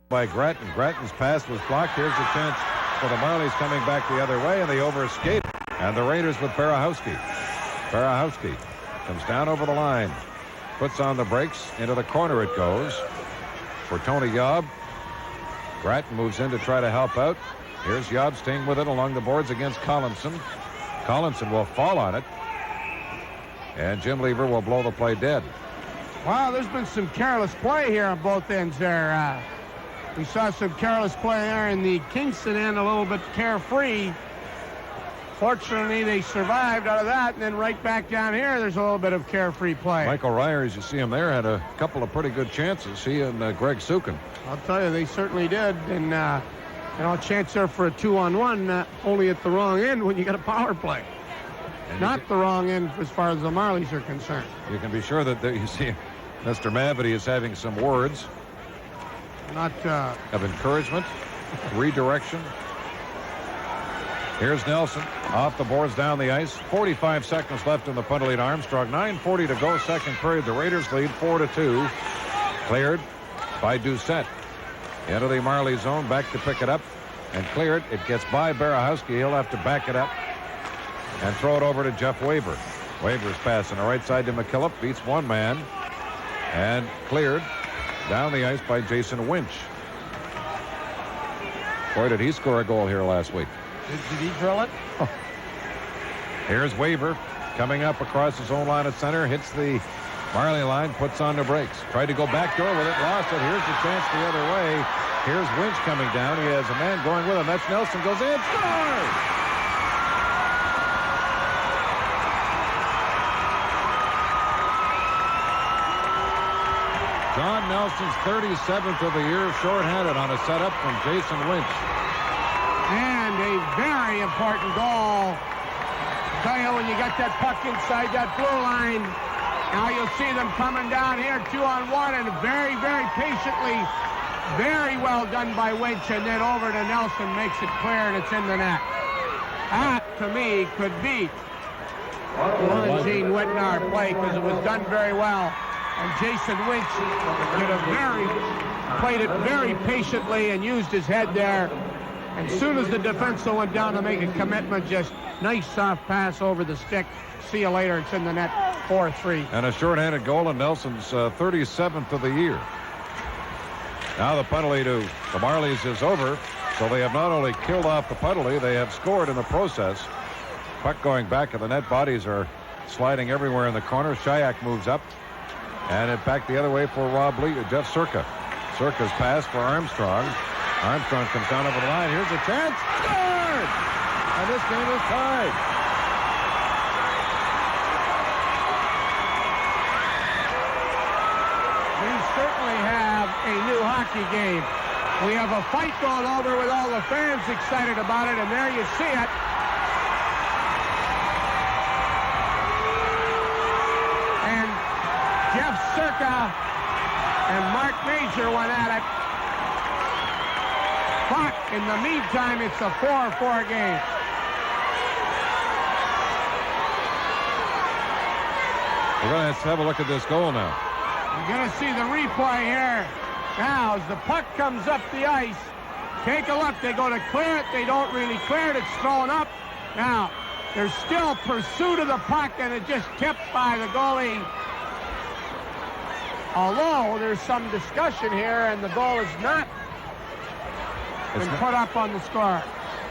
by Grattan. Grattan's pass was blocked. Here's the chance for the Marlies coming back the other way, and they overskate. And the Raiders with Barahowski. Barahowski comes down over the line, puts on the brakes. Into the corner it goes for Tony Yob. Grattan moves in to try to help out. Here's Yob staying with it along the boards against Collinson. Collinson will fall on it, and Jim Lever will blow the play dead. Wow, there's been some careless play here on both ends there. We saw some careless play there in the Kingston end, a little bit carefree. Fortunately, they survived out of that, and then right back down here, there's a little bit of carefree play. Michael Ryer, as you see him there, had a couple of pretty good chances. He and Greg Sukin. I'll tell you, they certainly did. And, a chance there for a 2-on-1, only at the wrong end when you got a power play. And not the wrong end as far as the Marlies are concerned. You can be sure that you see Mr. Mavity is having some words. Not of encouragement, redirection. Here's Nelson off the boards down the ice. 45 seconds left in the penalty to Armstrong. 9:40 to go, second period. The Raiders lead 4-2. Cleared by Doucette. Into the Marley zone, back to pick it up and cleared. It gets by Barahowski. He'll have to back it up and throw it over to Jeff Weber. Weber's pass on the right side to McKillop. Beats one man and cleared down the ice by Jason Winch. Boy, did he score a goal here last week. Did he drill it? Oh. Here's Weber coming up across his own line of center. Hits the Marley line, puts on the brakes. Tried to go back door with it, lost it. Here's the chance the other way. Here's Winch coming down. He has a man going with him. That's Nelson. Goes in. Scores! John Nelson's 37th of the year, shorthanded on a setup from Jason Winch. And a very important goal. Tell you, when you got that puck inside that blue line, now you'll see them coming down here 2-on-1, and very, very patiently, very well done by Winch, and then over to Nelson, makes it clear, and it's in the net. That, to me, could beat one Gene Whitnar play, because it was done very well. And Jason Winch played it very patiently and used his head there. And as soon as the defenseman went down to make a commitment, just nice soft pass over the stick. See you later. It's in the net, 4-3. And a shorthanded goal in Nelson's 37th of the year. Now the penalty to the Marlies is over. So they have not only killed off the penalty, they have scored in the process. Puck going back of the net. Bodies are sliding everywhere in the corner. Shayak moves up. And it back the other way for Jeff Circa. Circa's pass for Armstrong. Armstrong comes down over the line. Here's a chance. Scored! And this game is tied. We certainly have a new hockey game. We have a fight going over with all the fans excited about it, and there you see it. And Jeff Circa and Mark Major went at it. But in the meantime, it's a 4-4 game. We're going to have a look at this goal now. You're going to see the replay here. Now, as the puck comes up the ice, take a look. They go to clear it. They don't really clear it. It's thrown up. Now, there's still pursuit of the puck, and it just tipped by the goalie. Although there's some discussion here, and the goal is not been put up on the score.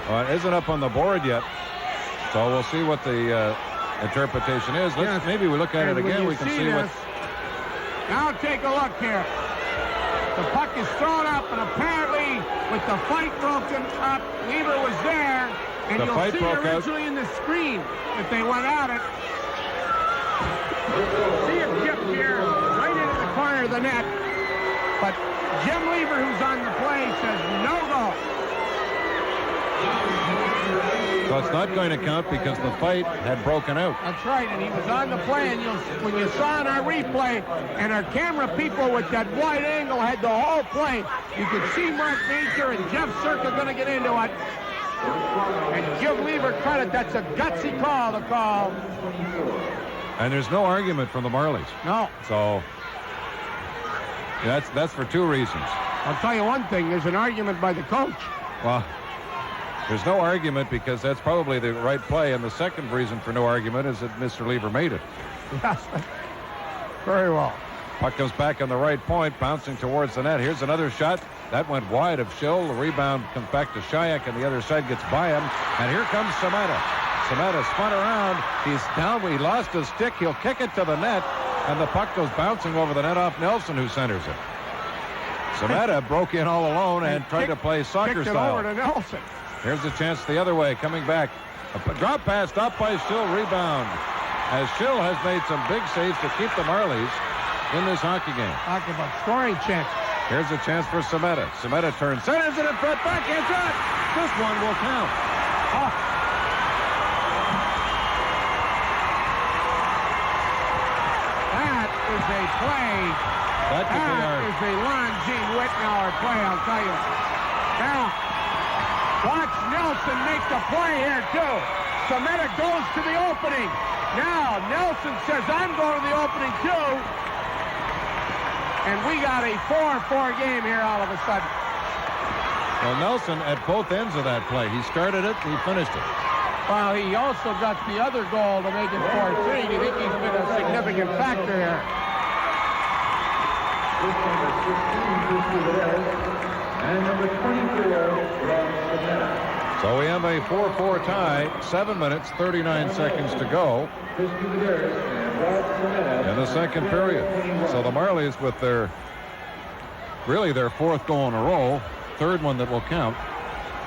Well, it isn't up on the board yet, so we'll see what the interpretation is. Maybe we look at it again. We can see what. Now take a look here. The puck is thrown up, and apparently, with the fight broken up, Lever was there, and you'll see originally in the screen that they went at it. See it tipped here, right into the corner of the net, but Jim Lever, who's on the play, says no goal. So it's not going to count because the fight had broken out. That's right, and he was on the play, and when you saw in our replay, and our camera people with that wide angle had the whole play, you could see Mark Major and Jeff Circa going to get into it. And give Lever credit, that's a gutsy call to call. And there's no argument from the Marlies. No. So that's for two reasons. I'll tell you one thing. There's an argument by the coach. Well, there's no argument because that's probably the right play. And the second reason for no argument is that Mr. Lever made it. Yes. Very well. Puck comes back on the right point, bouncing towards the net. Here's another shot. That went wide of Schill. The rebound comes back to Shayak, and the other side gets by him. And here comes Semeta. Semeta spun around. He's down. He lost his stick. He'll kick it to the net, and the puck goes bouncing over the net off Nelson, who centers it. Semeta broke in all alone and tried to play soccer style. Over to Nelson. Here's a chance the other way, coming back. A drop pass stopped by Schill. Rebound. As Schill has made some big saves to keep the Marlies in this hockey game. Talk about scoring chance. Here's a chance for Semeta. Semeta turns, centers it in front, backhand shot. This one will count. Oh. That is a play. That is a Lon Gene Whitnauer play, I'll tell you. Now, watch Nelson make the play here, too. Semeta goes to the opening. Now, Nelson says, I'm going to the opening, too. And we got a 4-4 game here all of a sudden. Well, Nelson at both ends of that play. He started it, he finished it. Well, he also got the other goal to make it 4-3. Do you think he's been a significant factor here? And number 24, so we have a 4-4 tie. 7 minutes, 39 seconds to go in the second period. So the Marlies with their fourth goal in a row, third one that will count.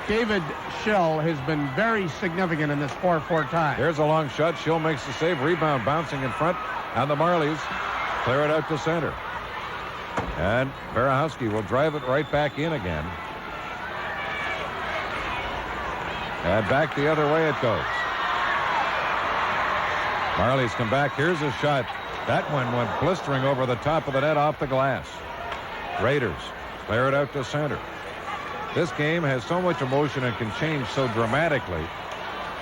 David Schill has been very significant in this 4-4 tie. There's a long shot. Schill makes the save. Rebound bouncing in front. And the Marlies clear it out to center. And Barahowski will drive it right back in again. And back the other way it goes. Marlies come back. Here's a shot. That one went blistering over the top of the net off the glass. Raiders clear it out to center. This game has so much emotion and can change so dramatically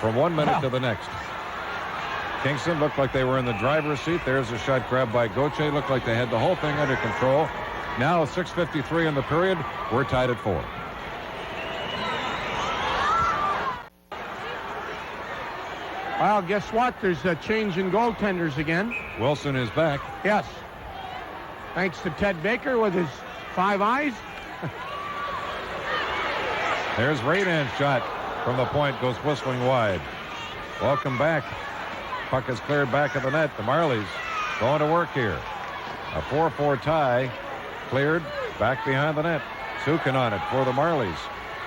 from 1 minute to the next. Kingston looked like they were in the driver's seat. There's a shot grabbed by Gauthier. Looked like they had the whole thing under control. Now 6:53 in the period. We're tied at 4. Well, guess what? There's a change in goaltenders again. Wilson is back. Yes. Thanks to Ted Baker with his 5 eyes. There's Radan's shot from the point. Goes whistling wide. Welcome back. Puck is cleared back of the net. The Marlies going to work here. A 4-4 tie. Cleared back behind the net. Sukin on it for the Marlies.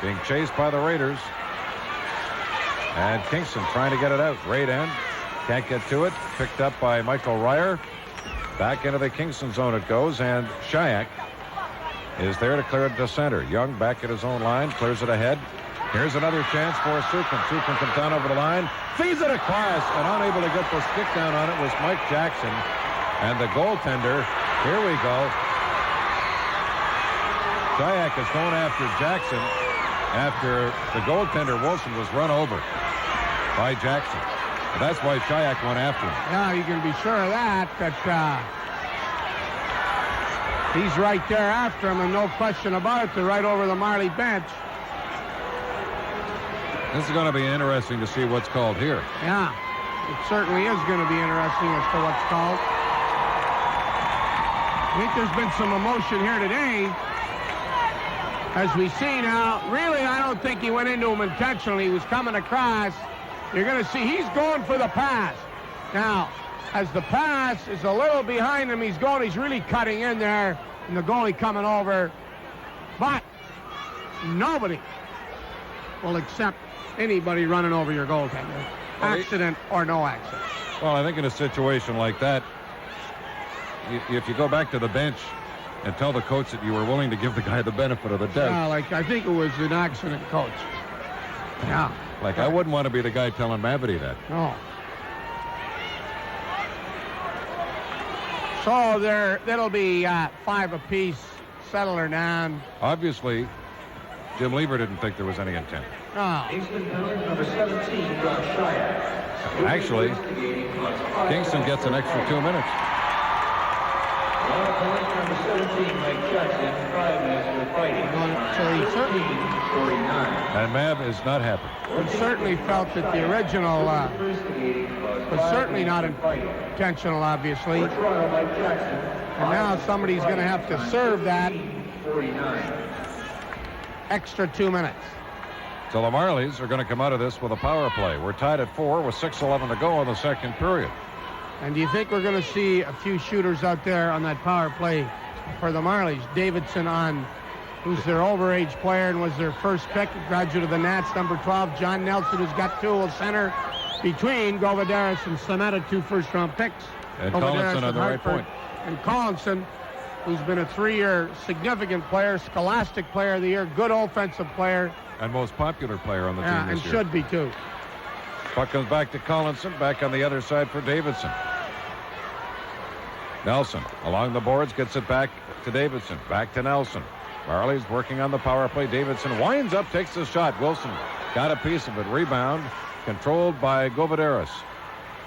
Being chased by the Raiders. And Kingston trying to get it out. Radan can't get to it. Picked up by Michael Ryer. Back into the Kingston zone it goes. And Shayak is there to clear it to center. Young back at his own line. Clears it ahead. Here's another chance for Sukin. Sukin comes down over the line. Feeds it across. And unable to get the stick down on it was Mike Jackson. And the goaltender. Here we go. Shayak is going after Jackson after the goaltender Wilson was run over by Jackson. And that's why Shayak went after him. Yeah, you can be sure of that he's right there after him, and no question about it. They're right over the Marley bench. This is going to be interesting to see what's called here. Yeah, it certainly is going to be interesting as to what's called. I think there's been some emotion here today. As we see now, really, I don't think he went into him intentionally. He was coming across. You're going to see he's going for the pass. Now, as the pass is a little behind him, he's really cutting in there, and the goalie coming over. But nobody will accept anybody running over your goaltender, accident or no accident. Well, I think in a situation like that, if you go back to the bench and tell the coach that you were willing to give the guy the benefit of the doubt. Yeah, like I think it was an accident, coach. Yeah. Like I wouldn't want to be the guy telling Mavity that. No. So that'll be 5 apiece. Settle her down. Obviously, Jim Lever didn't think there was any intent. No. number 17, Actually, Kingston gets an extra 2 minutes. Final point, number 17, Mike Jackson, 5 minutes for fighting. So he certainly, 49. And Mav is not happy. he certainly felt that the original was certainly not intentional, obviously. For Toronto, Mike Jackson. And now somebody's going to have to serve that 49. extra 2 minutes. So the Marlies are going to come out of this with a power play. We're tied at 4 with 6:11 to go in the second period. And do you think we're going to see a few shooters out there on that power play for the Marlies? Davidson who's their overage player and was their first pick, graduate of the Nats, number 12. John Nelson, who's got two, will center between Govidaris and Sameta, 2 first-round picks. And Govidaris Collinson on the right Hartford. point. And Collinson, who's been a 3-year significant player, scholastic player of the year, good offensive player. And most popular player on the team And this year. should be, too. Puck comes back to Collinson, back on the other side for Davidson. Nelson along the boards, gets it back to Davidson, back to Nelson. Marley's working on the power play. Davidson winds up, takes the shot. Wilson got a piece of it. Rebound controlled by Govidaris.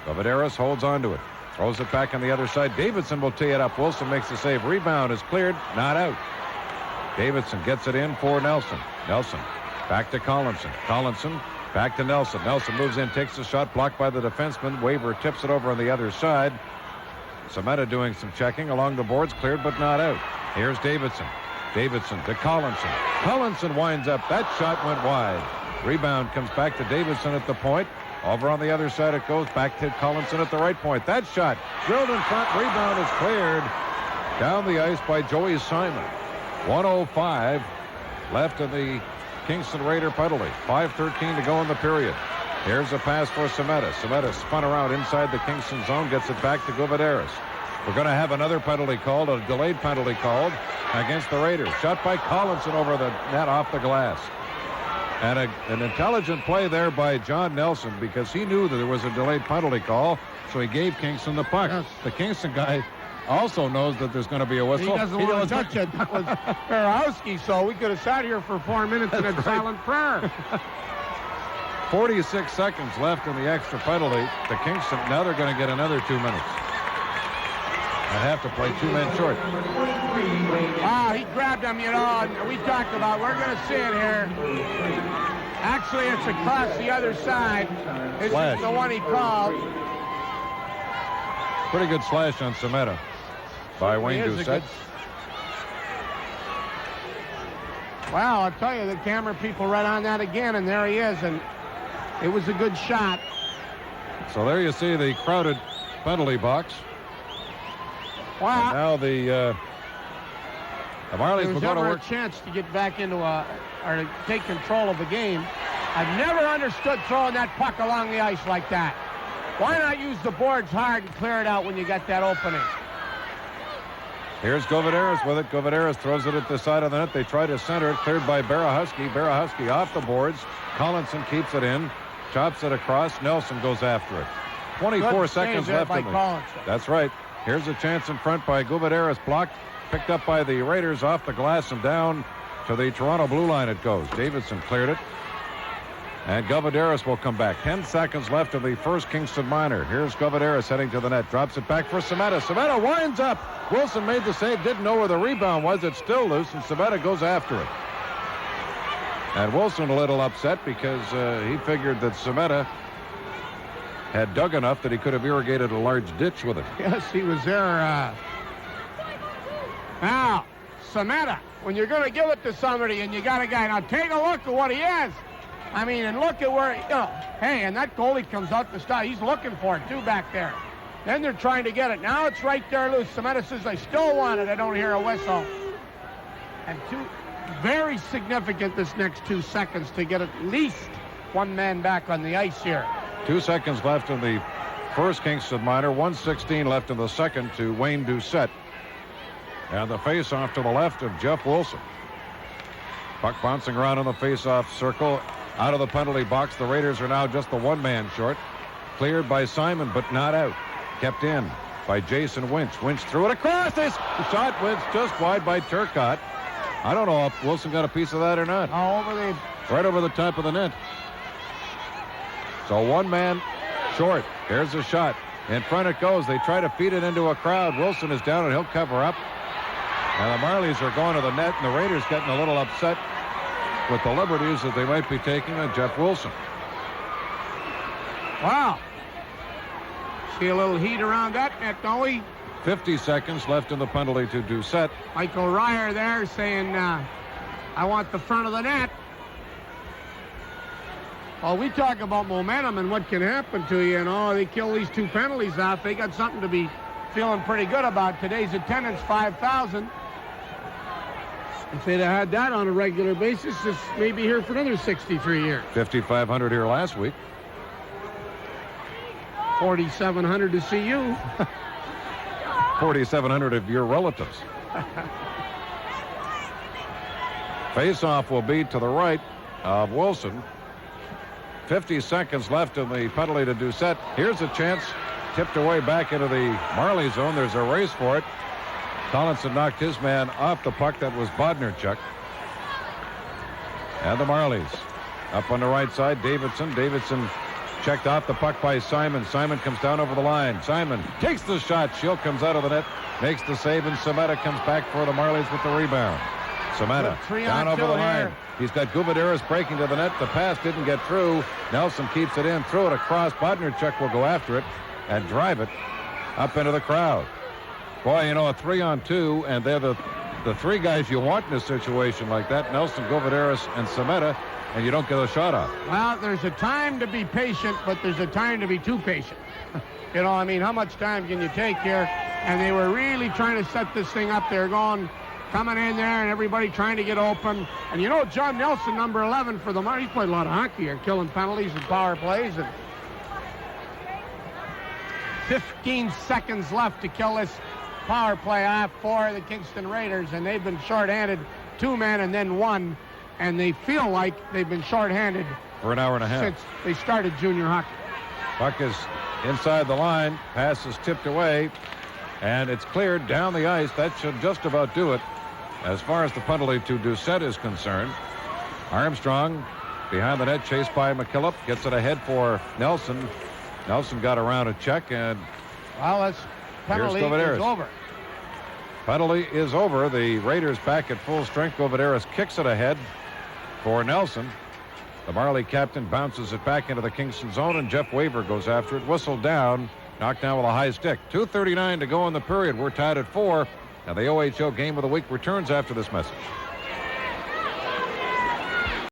Govidaris holds on to it. Throws it back on the other side. Davidson will tee it up. Wilson makes the save. Rebound is cleared. Not out. Davidson gets it in for Nelson. Nelson back to Collinson. Collinson back to Nelson. Nelson moves in, takes the shot, blocked by the defenseman. Weaver tips it over on the other side. Sameta doing some checking along the boards. Cleared but not out. Here's Davidson. Davidson to Collinson. Collinson winds up. That shot went wide. Rebound comes back to Davidson at the point. Over on the other side it goes. Back to Collinson at the right point. That shot drilled in front. Rebound is cleared down the ice by Joey Simon. 1:05 left in the Kingston Raider penalty. 5:13 to go in the period. Here's a pass for Sameta. Sameta spun around inside the Kingston zone. Gets it back to Govidaris. We're going to have another penalty called, a delayed penalty called against the Raiders. Shot by Collinson over the net off the glass. And an intelligent play there by John Nelson, because he knew that there was a delayed penalty call, so he gave Kingston the puck. Yes. The Kingston guy also knows that there's going to be a whistle. He doesn't want to touch it. That was Barowski, so we could have sat here for 4 minutes and had silent prayer. 46 seconds left in the extra penalty to Kingston. Now they're going to get another 2 minutes. I have to play 2 men short. Wow, he grabbed him, you know, and we talked about, we're going to see it here. Actually, it's across the other side. This Slash. is the one he called. Pretty good slash on Sameta by Wayne He is a Doucette. good- Wow, I'll tell you, the camera people right on that again, and there he is, and it was a good shot. So there you see the crowded penalty box. Wow. And now the Marlies There will was go to ever a work. chance to get back into or to take control of the game. I've never understood throwing that puck along the ice like that. Why not use the boards hard and clear it out when you got that opening? Here's Govidaris with it. Govidaris throws it at the side of the net. They try to center it. Cleared by Barahusky. Barahusky off the boards. Collinson keeps it in. Chops it across. Nelson goes after it. 24 Good seconds save there left by in the... Collinson. That's right. Here's a chance in front by Govidaris. Blocked. Picked up by the Raiders off the glass and down to the Toronto blue line it goes. Davidson cleared it. And Govidaris will come back. 10 seconds left of the first Kingston minor. Here's Govidaris heading to the net. Drops it back for Sameta. Sameta winds up. Wilson made the save. Didn't know where the rebound was. It's still loose, and Sameta goes after it. And Wilson a little upset because he figured that Sameta had dug enough that he could have irrigated a large ditch with it. Yes, he was there. Now, Sameta, when you're going to give it to somebody and you got a guy, now take a look at what he is. I mean, and look at where, hey, and that goalie comes out to stop. He's looking for it, too, back there. Then they're trying to get it. Now it's right there loose. Sameta says, I still want it. I don't hear a whistle. And very significant this next 2 seconds to get at least one man back on the ice here. 2 seconds left in the first Kingston minor. 1:16 left in the second to Wayne Doucette. And the face-off to the left of Jeff Wilson. Puck bouncing around in the face-off circle. Out of the penalty box. The Raiders are now just the one man short. Cleared by Simon, but not out. Kept in by Jason Winch. Winch threw it across. This shot went just wide by Turcotte. I don't know if Wilson got a piece of that or not. Right over the top of the net. So one man short. Here's a shot. In front it goes. They try to feed it into a crowd. Wilson is down and he'll cover up. And the Marlies are going to the net, and the Raiders getting a little upset with the liberties that they might be taking on Jeff Wilson. Wow. See a little heat around that net, don't we? 50 seconds left in the penalty to Doucette. Michael Ryer there saying, I want the front of the net. Well, we talk about momentum and what can happen to you, and they kill these 2 penalties off. They got something to be feeling pretty good about. Today's attendance, 5,000. If they'd have had that on a regular basis, this may be here for another 63 years. 5,500 here last week. 4,700 to see you. 4,700 of your relatives. Face-off will be to the right of Wilson. 50 seconds left in the penalty to Doucette. Here's a chance. Tipped away back into the Marley zone. There's a race for it. Collinson knocked his man off the puck. That was Bodnerchuk. And the Marlies up on the right side. Davidson checked off the puck by Simon. Simon comes down over the line. Simon takes the shot. Shield comes out of the net. Makes the save, and Semeta comes back for the Marlies with the rebound. Semeta down over the line. Here. He's got Gouvederis breaking to the net. The pass didn't get through. Nelson keeps it in. Throw it across. Bodnerchuk will go after it and drive it up into the crowd. Boy, a 3-on-2, and they're the 3 guys you want in a situation like that. Nelson, Gouvederis, and Semeta, and you don't get a shot off. Well, there's a time to be patient, but there's a time to be too patient. How much time can you take here? And they were really trying to set this thing up. They're coming in there, and everybody trying to get open. And John Nelson, number 11 for the Marlies, he's played a lot of hockey here, killing penalties and power plays. And 15 seconds left to kill this power play off for the Kingston Raiders, and they've been shorthanded 2 men and then 1, and they feel like they've been shorthanded for an hour and a half since they started junior hockey. Puck is inside the line. Pass is tipped away, and it's cleared down the ice. That should just about do it as far as the penalty to Doucette is concerned. Armstrong behind the net, chased by McKillop, gets it ahead for Nelson. Nelson got around a check, and this penalty is over. Penalty is over. The Raiders back at full strength. Gouvederis kicks it ahead for Nelson. The Marley captain bounces it back into the Kingston zone, and Jeff Waver goes after it. Whistled down, knocked down with a high stick. 2:39 to go in the period. We're tied at 4, and the OHL Game of the Week returns after this message.